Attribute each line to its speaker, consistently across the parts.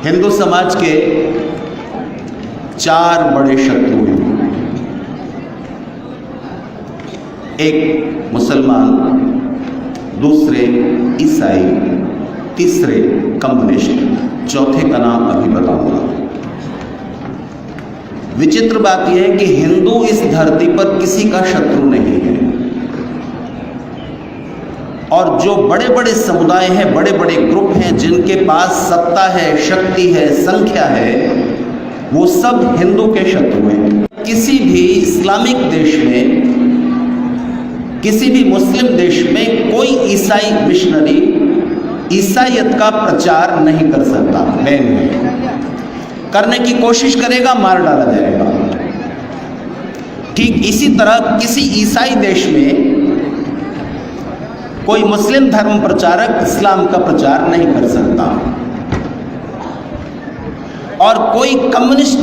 Speaker 1: हिंदू समाज के चार बड़े शत्रु हैं। एक मुसलमान, दूसरे ईसाई, तीसरे कम्युनिस्ट, चौथे का नाम अभी बताऊंगा। विचित्र बात यह है कि हिंदू इस धरती पर किसी का शत्रु नहीं है, और जो बड़े बड़े समुदाय हैं, बड़े बड़े ग्रुप हैं जिनके पास सत्ता है, शक्ति है, संख्या है, वो सब हिंदू के शत्रु हैं। किसी भी इस्लामिक देश में, किसी भी मुस्लिम देश में कोई ईसाई मिशनरी ईसाईयत का प्रचार नहीं कर सकता। बैन है, करने की कोशिश करेगा मार डाला जाएगा। ठीक इसी तरह किसी ईसाई देश में कोई मुस्लिम धर्म प्रचारक इस्लाम का प्रचार नहीं कर सकता, और कोई कम्युनिस्ट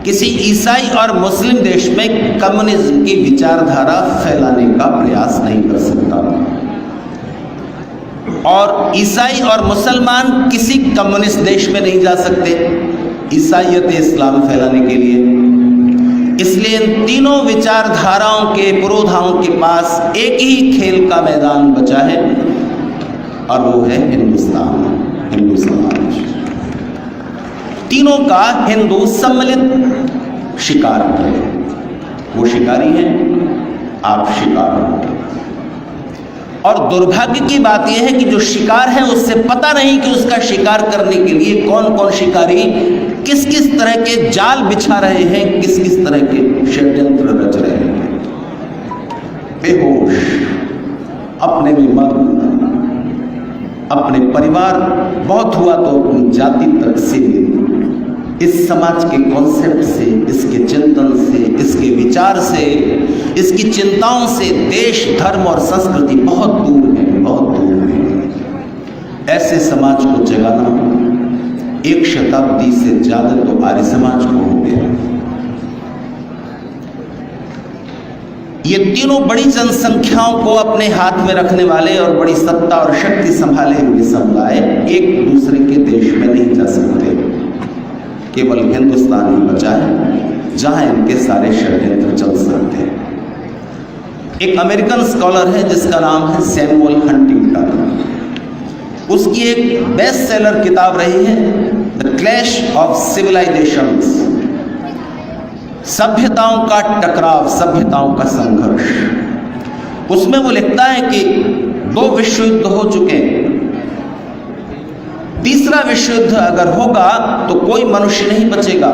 Speaker 1: किसी ईसाई और मुस्लिम देश में कम्युनिज्म की विचारधारा फैलाने का प्रयास नहीं कर सकता, और ईसाई और मुसलमान किसी कम्युनिस्ट देश में नहीं जा सकते ईसाईयत इस्लाम फैलाने के लिए। इसलिए इन तीनों विचारधाराओं के पुरोधाओं के पास एक ही खेल का मैदान बचा है, और वो है हिंदुस्तान, हिंदू समाज। तीनों का हिंदू सम्मिलित शिकार है। वो शिकारी हैं, आप शिकार हो। और दुर्भाग्य की बात यह है कि जो शिकार है उससे पता नहीं कि उसका शिकार करने के लिए कौन कौन शिकारी किस किस तरह के जाल बिछा रहे हैं, किस किस तरह के षड्यंत्र रच रहे हैं। बेहोश, अपने में मग्न, अपने परिवार, बहुत हुआ तो अपनी जाति तक सीमित, इस समाज के कॉन्सेप्ट से, इसके चिंतन से, इसके विचार से, इसकी चिंताओं से देश, धर्म और संस्कृति बहुत दूर है, बहुत दूर है। ऐसे समाज को जगाना एक शताब्दी से ज्यादा तो आर्य समाज को हो गया। ये तीनों बड़ी जनसंख्याओं को अपने हाथ में रखने वाले और बड़ी सत्ता और शक्ति संभाले हुए समुदाय एक दूसरे के देश में नहीं जा सकते। केवल हिंदुस्तान ही बचा है जहां इनके सारे षड्यंत्र चल सकते हैं। एक अमेरिकन स्कॉलर है जिसका नाम है सैमुअल हंटिंगटन। उसकी एक बेस्ट सेलर किताब रही है द क्लैश ऑफ सिविलाइजेशंस, सभ्यताओं का टकराव, सभ्यताओं का संघर्ष। उसमें वो लिखता है कि 2 विश्व युद्ध हो चुके हैं, तीसरा विश्व युद्ध अगर होगा तो कोई मनुष्य नहीं बचेगा,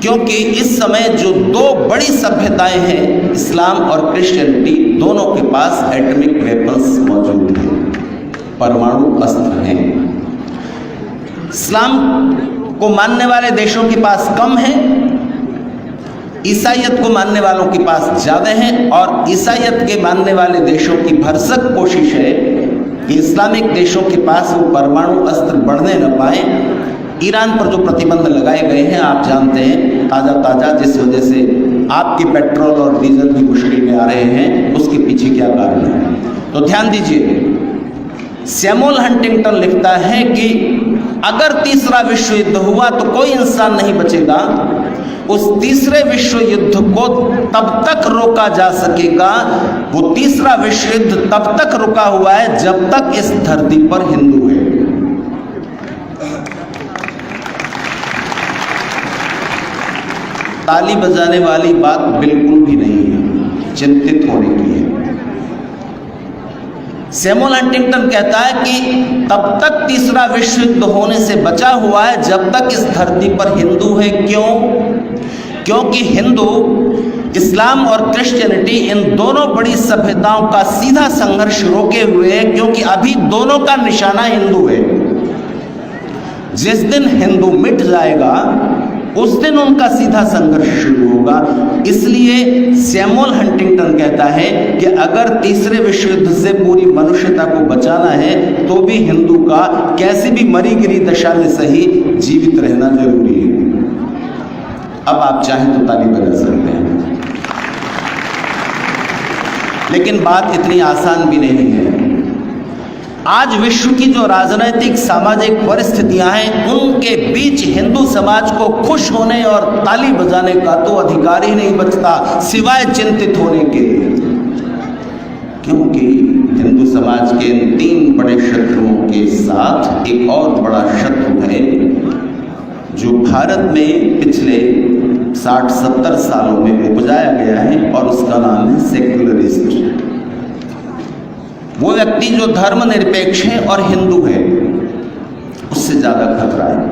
Speaker 1: क्योंकि इस समय जो 2 बड़ी सभ्यताएं हैं, इस्लाम और क्रिश्चियनिटी, दोनों के पास एटॉमिक वेपन्स मौजूद हैं, परमाणु अस्त्र हैं। इस्लाम को मानने वाले देशों के पास कम है, ईसाईयत को मानने वालों के पास ज्यादा है, और ईसाईयत के मानने वाले देशों की भरसक कोशिश है कि इस्लामिक देशों के पास वो परमाणु अस्त्र बढ़ने न पाए। ईरान पर जो प्रतिबंध लगाए गए हैं आप जानते हैं, ताज़ा, जिस वजह से आपके पेट्रोल और डीजल भी मुश्किल में आ रहे हैं, उसके पीछे क्या कारण है। तो ध्यान दीजिए, सैमुअल हंटिंगटन लिखता है कि अगर तीसरा विश्व युद्ध हुआ तो कोई इंसान नहीं बचेगा। उस तीसरे विश्व युद्ध को तब तक रोका जा सकेगा, वो तीसरा विश्व युद्ध तब तक रुका हुआ है जब तक इस धरती पर हिंदू है। ताली बजाने वाली बात बिल्कुल भी नहीं है, चिंतित होने की है। सैमुअल हंटिंगटन कहता है कि तब तक तीसरा विश्व युद्ध होने से बचा हुआ है जब तक इस धरती पर हिंदू है। क्यों? क्योंकि हिंदू, इस्लाम और क्रिश्चियनिटी, इन दोनों बड़ी सभ्यताओं का सीधा संघर्ष रोके हुए है, क्योंकि अभी दोनों का निशाना हिंदू है। जिस दिन हिंदू मिट जाएगा उस दिन उनका सीधा संघर्ष शुरू होगा। इसलिए सैमुअल हंटिंगटन कहता है कि अगर तीसरे विश्व युद्ध से पूरी मनुष्यता को बचाना है तो भी हिंदू का कैसी भी मरी गिरी दशा में सही जीवित रहना जरूरी है। अब आप चाहें तो ताली बजा सकते हैं, लेकिन बात इतनी आसान भी नहीं है। आज विश्व की जो राजनीतिक सामाजिक परिस्थितियां हैं, उनके बीच हिंदू समाज को खुश होने और ताली बजाने का तो अधिकार ही नहीं बचता सिवाय चिंतित होने के, क्योंकि हिंदू समाज के इन 3 बड़े शत्रुओं के साथ एक और बड़ा शत्रु है जो भारत में पिछले 60-70 सालों में उपजाया गया है, और उसका नाम है सेक्युलरिस्ट। वो व्यक्ति जो धर्मनिरपेक्ष है और हिंदू है, उससे ज्यादा खतरा है।